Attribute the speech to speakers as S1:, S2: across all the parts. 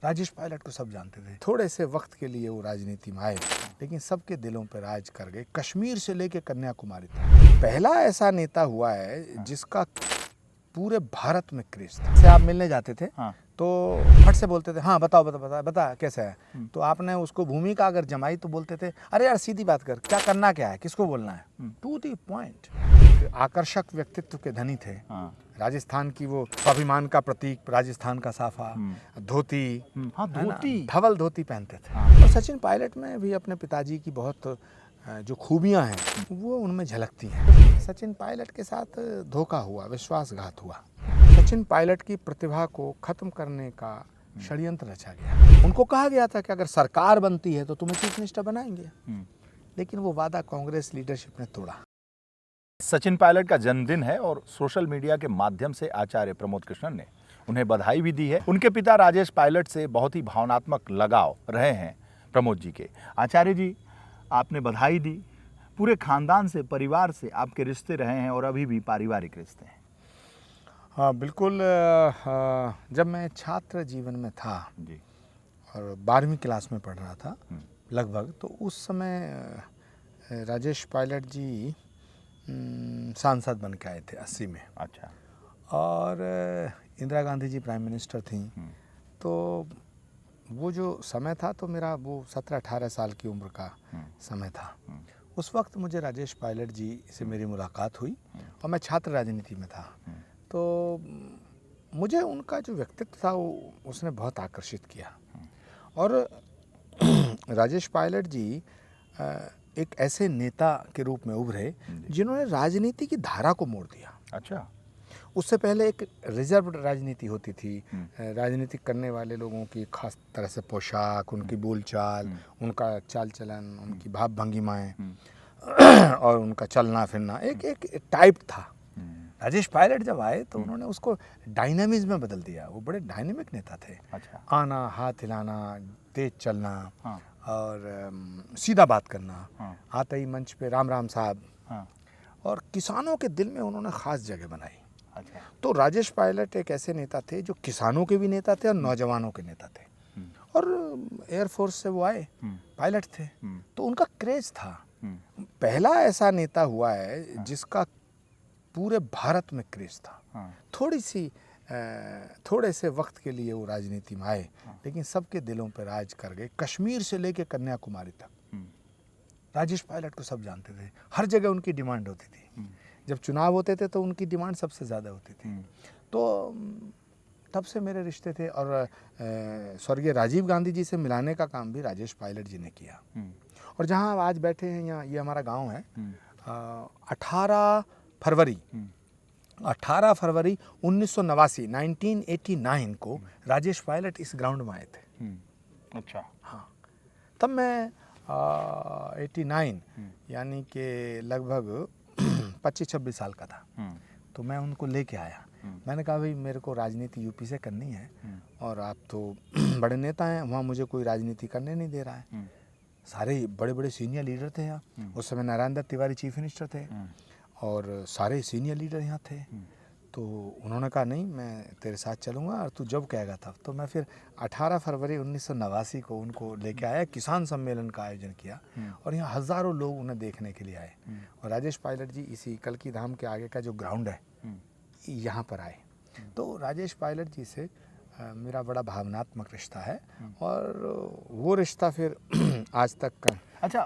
S1: राजेश पायलट को सब जानते थे। थोड़े से वक्त के लिए वो राजनीति में आए, लेकिन सबके दिलों पर राज कर गए। कश्मीर से लेकर कन्याकुमारी तक पहला ऐसा नेता हुआ है जिसका पूरे भारत में क्रेज था। से आप मिलने जाते थे तो फट से बोलते थे, हाँ बताओ बता कैसा है। तो आपने उसको भूमिका अगर जमाई तो बोलते थे, अरे यार सीधी बात कर, क्या करना क्या है, किसको बोलना है, टू द पॉइंट। आकर्षक व्यक्तित्व के धनी थे। राजस्थान की वो स्वाभिमान का प्रतीक, राजस्थान का साफा, धोती, धवल धोती पहनते थे। और सचिन पायलट में भी अपने पिताजी की बहुत जो खूबियां हैं वो उनमें झलकती हैं। सचिन पायलट के साथ धोखा हुआ, विश्वासघात हुआ। सचिन पायलट की प्रतिभा को खत्म करने का षड्यंत्र रचा गया। उनको कहा गया था कि अगर सरकार बनती है तो तुम्हें चीफ मिनिस्टर बनाएंगे, लेकिन वो वादा कांग्रेस लीडरशिप ने तोड़ा।
S2: सचिन पायलट का जन्मदिन है और सोशल मीडिया के माध्यम से आचार्य प्रमोद कृष्णन ने उन्हें बधाई भी दी है। उनके पिता राजेश पायलट से बहुत ही भावनात्मक लगाव रहे हैं प्रमोद जी के। आचार्य जी, आपने बधाई दी, पूरे खानदान से, परिवार से आपके रिश्ते रहे हैं और अभी भी पारिवारिक रिश्ते हैं।
S1: हाँ बिल्कुल। जब मैं छात्र जीवन में था
S2: जी
S1: और 12वीं क्लास में पढ़ रहा था लगभग, तो उस समय राजेश पायलट जी सांसद बन के आए थे 80 में।
S2: अच्छा।
S1: और इंदिरा गांधी जी प्राइम मिनिस्टर थी। तो वो जो समय था तो मेरा वो 17-18 साल की उम्र का समय था। उस वक्त मुझे राजेश पायलट जी से मेरी मुलाकात हुई और मैं छात्र राजनीति में था। तो मुझे उनका जो व्यक्तित्व था वो उसने बहुत आकर्षित किया। और राजेश पायलट जी एक ऐसे नेता के रूप में उभरे जिन्होंने राजनीति की धारा को मोड़ दिया।
S2: अच्छा।
S1: उससे पहले एक रिजर्व राजनीति होती थी। राजनीति करने वाले लोगों की खास तरह से पोशाक, उनकी बोलचाल, उनका चाल चलन, उनकी भाव भंगिमाएं और उनका चलना फिरना एक टाइप था। राजेश पायलट जब आए तो उन्होंने उसको डायनामिज्म में बदल दिया। वो बड़े डायनेमिक नेता थे।
S2: अच्छा।
S1: आना, हाथ हिलाना, तेज चलना और सीधा बात करना। आते ही मंच पे राम राम साहब। और किसानों के दिल में उन्होंने खास जगह बनाई।
S2: अच्छा।
S1: तो राजेश पायलट एक ऐसे नेता थे जो किसानों के भी नेता थे और नौजवानों के नेता थे। और एयरफोर्स से वो आए, पायलट थे, तो उनका क्रेज था। पहला ऐसा नेता हुआ है जिसका पूरे भारत में क्रेज था। थोड़े से वक्त के लिए वो राजनीति में आए, लेकिन सबके दिलों पर राज कर गए। कश्मीर से लेकर कन्याकुमारी तक राजेश पायलट को सब जानते थे। हर जगह उनकी डिमांड होती थी। जब चुनाव होते थे तो उनकी डिमांड सबसे ज़्यादा होती थी। तो तब से मेरे रिश्ते थे। और स्वर्गीय राजीव गांधी जी से मिलाने का काम भी राजेश पायलट जी ने किया। और जहाँ आज बैठे हैं, यहाँ ये हमारा गांव है। 18 फरवरी 1989 को राजेश पायलट इस ग्राउंड में आए थे।
S2: अच्छा।
S1: हाँ, तब मैं 89 यानी कि लगभग 25-26 साल का था। तो मैं उनको लेके आया। मैंने कहा भाई मेरे को राजनीति यूपी से करनी है और आप तो बड़े नेता हैं, वहाँ मुझे कोई राजनीति करने नहीं दे रहा है। सारे बड़े बड़े सीनियर लीडर थे यहाँ। उस समय नारायण दत्त तिवारी चीफ मिनिस्टर थे और सारे सीनियर लीडर यहाँ थे। तो उन्होंने कहा नहीं, मैं तेरे साथ चलूँगा और तू जब कहेगा तब। तो मैं फिर 18 फरवरी 1989 को उनको लेके आया, किसान सम्मेलन का आयोजन किया और यहाँ हज़ारों लोग उन्हें देखने के लिए आए। और राजेश पायलट जी इसी कल्की धाम के आगे का जो ग्राउंड है यहाँ पर आए। तो राजेश पायलट जी से मेरा बड़ा भावनात्मक रिश्ता है और वो रिश्ता फिर आज तक का।
S2: अच्छा,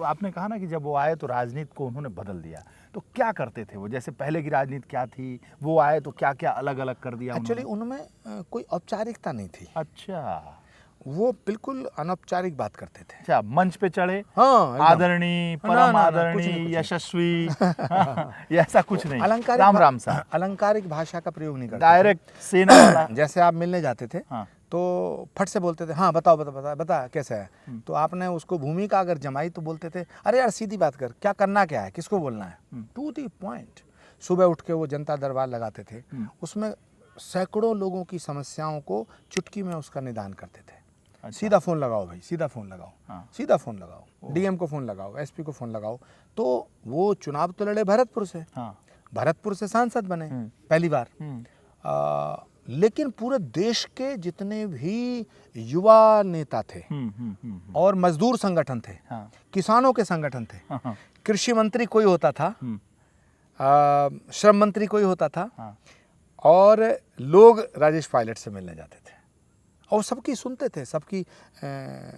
S2: आपने कहा ना कि जब वो आए तो राजनीति को उन्होंने बदल दिया, तो क्या करते थे वो? जैसे पहले की राजनीति क्या थी, वो आए तो क्या क्या अलग अलग कर दिया?
S1: एक्चुअली उनमें कोई औपचारिकता नहीं थी।
S2: अच्छा।
S1: वो बिल्कुल अनौपचारिक बात करते थे।
S2: अच्छा, मंच पे चढ़े,
S1: हाँ,
S2: आदरणीय, परम आदरणीय, यशस्वी, ये ऐसा कुछ नहीं। राम राम साहब।
S1: अलंकारिक भाषा का प्रयोग नहीं करते।
S2: डायरेक्ट सेना वाला।
S1: जैसे आप मिलने जाते थे तो फट से बोलते थे, हाँ बताओ बता कैसा है। तो आपने उसको भूमिका अगर जमाई तो बोलते थे, अरे यार सीधी बात कर, क्या करना क्या है, किसको बोलना है, टू द पॉइंट। सुबह उठ के वो जनता दरबार लगाते थे। उसमें सैकड़ों लोगों की समस्याओं को चुटकी में उसका निदान करते थे। अच्छा। सीधा फ़ोन लगाओ भाई, सीधा फ़ोन लगाओ, सीधा फ़ोन लगाओ, डीएम को फ़ोन लगाओ, एसपी को फ़ोन लगाओ। तो वो चुनाव तो लड़े भरतपुर से। भरतपुर से सांसद बने पहली बार। लेकिन पूरे देश के जितने भी युवा नेता थे और मजदूर संगठन थे,
S2: हाँ।
S1: किसानों के संगठन थे,
S2: हाँ।
S1: कृषि मंत्री कोई होता था, श्रम मंत्री कोई होता था,
S2: हाँ।
S1: और लोग राजेश पायलट से मिलने जाते थे और सबकी सुनते थे, सबकी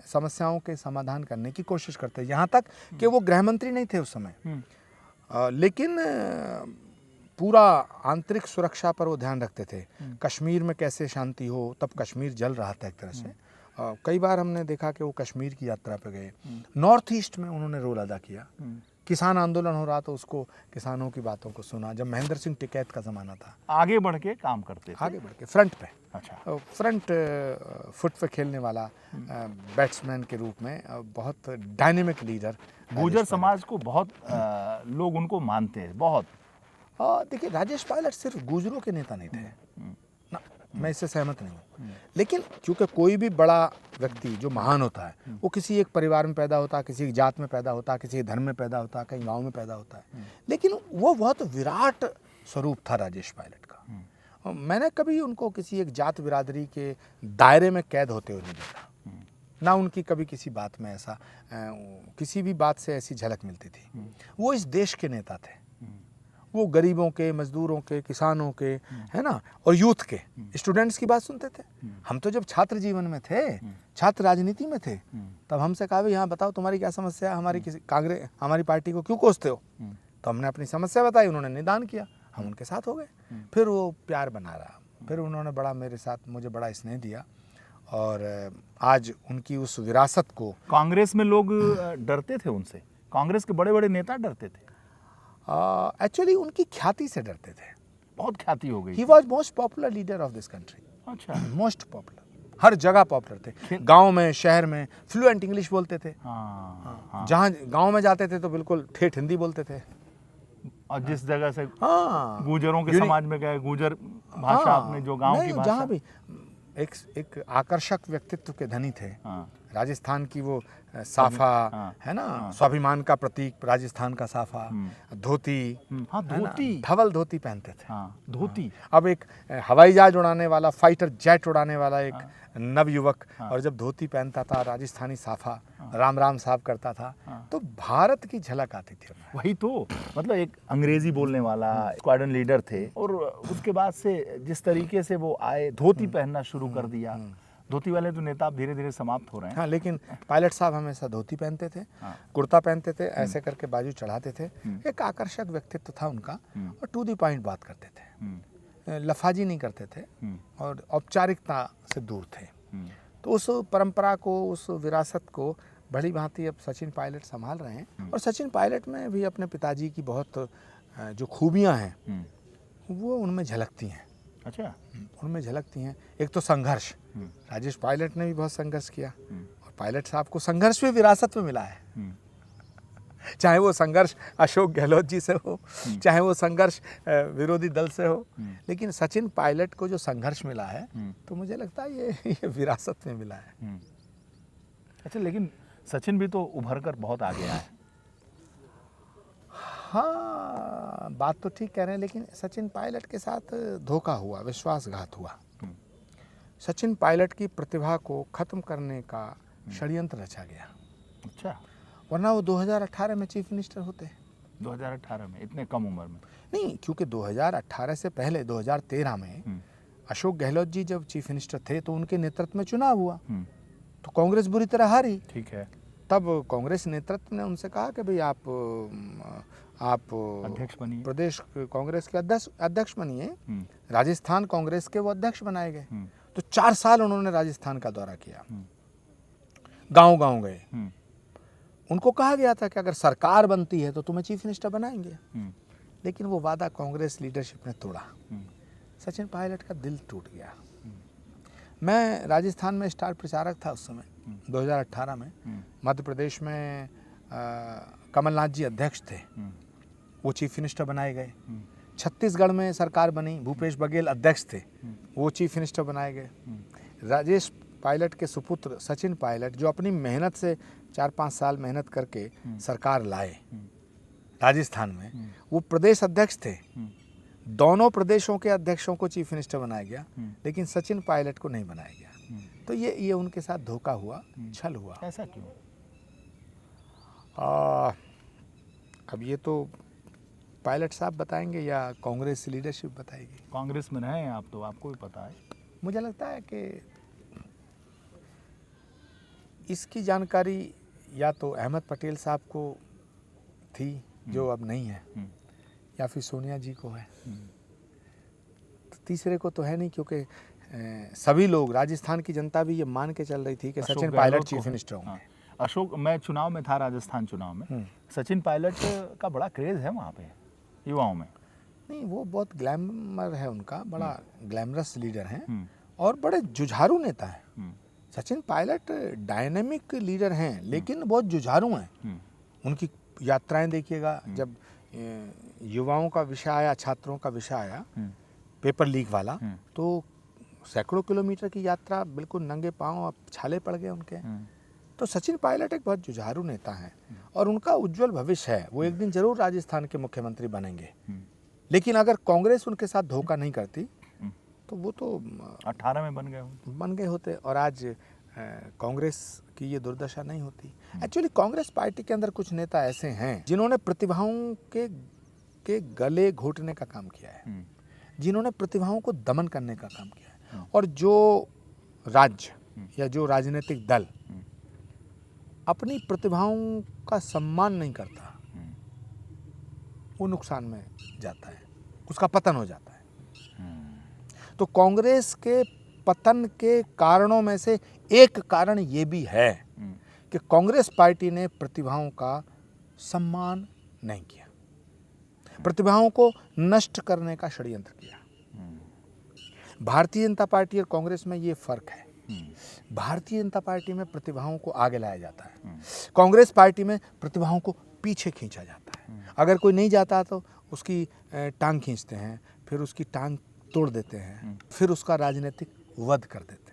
S1: समस्याओं के समाधान करने की कोशिश करते, यहाँ तक कि वो गृह मंत्री नहीं थे उस समय, लेकिन पूरा आंतरिक सुरक्षा पर वो ध्यान रखते थे। कश्मीर में कैसे शांति हो, तब कश्मीर जल रहा था एक तरह से। कई बार हमने देखा कि वो कश्मीर की यात्रा पे गए, नॉर्थ ईस्ट में उन्होंने रोल अदा किया। किसान आंदोलन हो रहा तो उसको, किसानों की बातों को सुना। जब महेंद्र सिंह टिकैत का ज़माना था,
S2: आगे बढ़ के काम करते थे,
S1: आगे बढ़ के फ्रंट पे,
S2: अच्छा,
S1: फ्रंट फुट पे खेलने वाला बैट्समैन के रूप में बहुत डायनेमिक लीडर।
S2: गुर्जर समाज को बहुत लोग उनको मानते हैं बहुत।
S1: देखिए, राजेश पायलट सिर्फ गुर्जरों के नेता नहीं थे ना, मैं इससे सहमत नहीं हूँ। लेकिन क्योंकि कोई भी बड़ा व्यक्ति जो महान होता है वो किसी एक परिवार में पैदा होता है, किसी जात में पैदा होता है, किसी धर्म में पैदा होता है, कहीं गांव में पैदा होता है, लेकिन वो बहुत विराट स्वरूप था राजेश पायलट का। मैंने कभी उनको किसी एक जात बिरादरी के दायरे में कैद होते हुए नहीं देखा, ना उनकी कभी किसी बात में ऐसा किसी भी बात से ऐसी झलक मिलती थी। वो इस देश के नेता थे, वो गरीबों के, मजदूरों के, किसानों के, है ना, और यूथ के, स्टूडेंट्स की बात सुनते थे। हम तो जब छात्र जीवन में थे, छात्र राजनीति में थे, तब हमसे कहा, भाई यहाँ बताओ तुम्हारी क्या समस्या है, हमारी किसी कांग्रेस, हमारी पार्टी को क्यों कोसते हो। तो हमने अपनी समस्या बताई, उन्होंने निदान किया, हम उनके साथ हो गए। फिर वो प्यार बना रहा, फिर उन्होंने बड़ा मेरे साथ, मुझे बड़ा स्नेह दिया, और आज उनकी उस विरासत को।
S2: कांग्रेस में लोग डरते थे उनसे, कांग्रेस के बड़े बड़े नेता डरते थे।
S1: एक्चुअली उनकी ख्याति से डरते थे,
S2: बहुत ख्याति हो गई।
S1: He was most popular leader of this country.
S2: अच्छा,
S1: मोस्ट पॉपुलर, हर जगह पॉपुलर थे, गांव में, शहर में, फ्लुएंट इंग्लिश बोलते थे।
S2: हाँ।
S1: जहाँ गांव में जाते थे तो बिल्कुल ठेठ हिंदी बोलते थे,
S2: और जिस जगह से
S1: गुर्जरों
S2: के समाज में गए, गुर्जर भाषा अपने जो गांव की भाषा,
S1: जहाँ भी एक आकर्षक व्यक्तित्व के धनी थे। राजस्थान की वो साफा, है ना, स्वाभिमान का प्रतीक, राजस्थान का साफा, धोती,
S2: धोती,
S1: धवल धोती पहनते थे।
S2: धोती।
S1: अब एक हवाई जहाज उड़ाने वाला, फाइटर जेट उड़ाने वाला एक नवयुवक, और जब धोती पहनता था, राजस्थानी साफा, राम राम साहब करता था, तो भारत की झलक आती थी।
S2: वही तो, मतलब एक अंग्रेजी बोलने वाला स्क्वाड्रन लीडर थे, और उसके बाद से जिस तरीके से वो आए, धोती पहनना शुरू कर दिया। धोती वाले तो नेता धीरे धीरे समाप्त हो रहे हैं।
S1: हाँ, लेकिन पायलट साहब हमेशा धोती पहनते थे, कुर्ता पहनते थे, ऐसे करके बाजू चढ़ाते थे। एक आकर्षक व्यक्तित्व था उनका, और टू द पॉइंट बात करते थे, लफाजी नहीं करते थे, और औपचारिकता से दूर थे। तो उस परंपरा को, उस विरासत को बड़ी भांति अब सचिन पायलट संभाल रहे हैं। और सचिन पायलट में भी अपने पिताजी की बहुत जो खूबियाँ हैं वो उनमें झलकती हैं।
S2: अच्छा,
S1: उनमें झलकती हैं। एक तो संघर्ष, राजेश पायलट ने भी बहुत संघर्ष किया, और पायलट साहब को संघर्ष भी विरासत में मिला है। चाहे वो संघर्ष अशोक गहलोत जी से हो, चाहे वो संघर्ष विरोधी दल से हो, लेकिन सचिन पायलट को जो संघर्ष मिला है, तो मुझे लगता है ये विरासत में मिला है।
S2: अच्छा, लेकिन सचिन भी तो उभर कर बहुत आगे आए।
S1: हाँ, बात तो ठीक कह रहे हैं, लेकिन सचिन पायलट के साथ धोखा हुआ, विश्वासघात हुआ। सचिन पायलट की प्रतिभा को खत्म करने का षड्यंत्र रचा गया।
S2: अच्छा,
S1: वरना वो 2018 में चीफ मिनिस्टर होते।
S2: 2018 में, इतने कम उम्र में?
S1: नहीं, क्योंकि 2018 से पहले 2013 में अशोक गहलोत जी जब चीफ मिनिस्टर थे तो उनके नेतृत्व में चुनाव हुआ, तो कांग्रेस बुरी तरह हारी।
S2: ठीक है।
S1: तब कांग्रेस नेतृत्व ने उनसे कहा कि भाई आप
S2: अध्यक्ष बनिए,
S1: प्रदेश कांग्रेस के अध्यक्ष बनिए। राजस्थान कांग्रेस के वो अध्यक्ष बनाए गए। तो 4 साल उन्होंने राजस्थान का दौरा किया, गांव-गांव गए। उनको कहा गया था कि अगर सरकार बनती है तो तुम्हें चीफ मिनिस्टर बनाएंगे, लेकिन वो वादा कांग्रेस लीडरशिप ने तोड़ा। सचिन पायलट का दिल टूट गया। मैं राजस्थान में स्टार प्रचारक था उस समय, 2018 में। मध्य प्रदेश में कमलनाथ जी अध्यक्ष थे, वो चीफ मिनिस्टर बनाए गए। छत्तीसगढ़ में सरकार बनी, भूपेश बघेल अध्यक्ष थे, वो चीफ मिनिस्टर बनाए गए। राजेश पायलट के सुपुत्र सचिन पायलट, जो अपनी मेहनत से 4-5 साल मेहनत करके सरकार लाए राजस्थान में, वो प्रदेश अध्यक्ष थे। दोनों प्रदेशों के अध्यक्षों को चीफ मिनिस्टर बनाया गया, लेकिन सचिन पायलट को नहीं बनाया गया। तो ये उनके साथ धोखा हुआ, छल हुआ।
S2: ऐसा क्यों?
S1: अब ये तो पायलट साहब बताएंगे या कांग्रेस लीडरशिप बताएगी।
S2: कांग्रेस में रहे हैं आप, तो आपको भी पता है।
S1: मुझे लगता है कि इसकी जानकारी या तो अहमद पटेल साहब को थी, जो अब नहीं है, या फिर सोनिया जी को है। तो तीसरे को तो है नहीं, क्योंकि सभी लोग, राजस्थान की जनता भी ये मान के चल रही थी कि सचिन पायलट चीफ मिनिस्टर होंगे।
S2: अशोक, मैं चुनाव में था, राजस्थान चुनाव में, सचिन पायलट का बड़ा क्रेज है वहाँ पे युवाओं में।
S1: नहीं, वो बहुत ग्लैमर है उनका, बड़ा ग्लैमरस लीडर हैं और बड़े जुझारू नेता हैं। सचिन पायलट डायनेमिक लीडर हैं, लेकिन बहुत जुझारू हैं। उनकी यात्राएं देखिएगा, जब युवाओं का विषय आया, छात्रों का विषय आया, पेपर लीक वाला, तो सैकड़ों किलोमीटर की यात्रा बिल्कुल नंगे पांव, छाले पड़ गए उनके। तो सचिन पायलट एक बहुत जुझारू नेता हैं और उनका उज्जवल भविष्य है। वो एक दिन जरूर राजस्थान के मुख्यमंत्री बनेंगे, लेकिन अगर कांग्रेस उनके साथ धोखा नहीं करती तो वो तो
S2: 18 में बन गए होते और
S1: आज कांग्रेस की ये दुर्दशा नहीं होती। एक्चुअली कांग्रेस पार्टी के अंदर कुछ नेता ऐसे हैं जिन्होंने प्रतिभाओं के गले घोटने का काम किया है, जिन्होंने प्रतिभाओं को दमन करने का काम किया है, और जो राज्य या जो राजनीतिक दल अपनी प्रतिभाओं का सम्मान नहीं करता, वो नुकसान में जाता है, उसका पतन हो जाता है। तो कांग्रेस के पतन के कारणों में से एक कारण ये भी है कि कांग्रेस पार्टी ने प्रतिभाओं का सम्मान नहीं किया, प्रतिभाओं को नष्ट करने का षड्यंत्र किया। भारतीय जनता पार्टी और कांग्रेस में ये फर्क है। भारतीय जनता पार्टी में प्रतिभाओं को आगे लाया जाता है, कांग्रेस पार्टी में प्रतिभाओं को पीछे खींचा जाता है। अगर कोई नहीं जाता तो उसकी टांग खींचते हैं, फिर उसकी टांग तोड़ देते हैं, फिर उसका राजनीतिक वध कर देते हैं।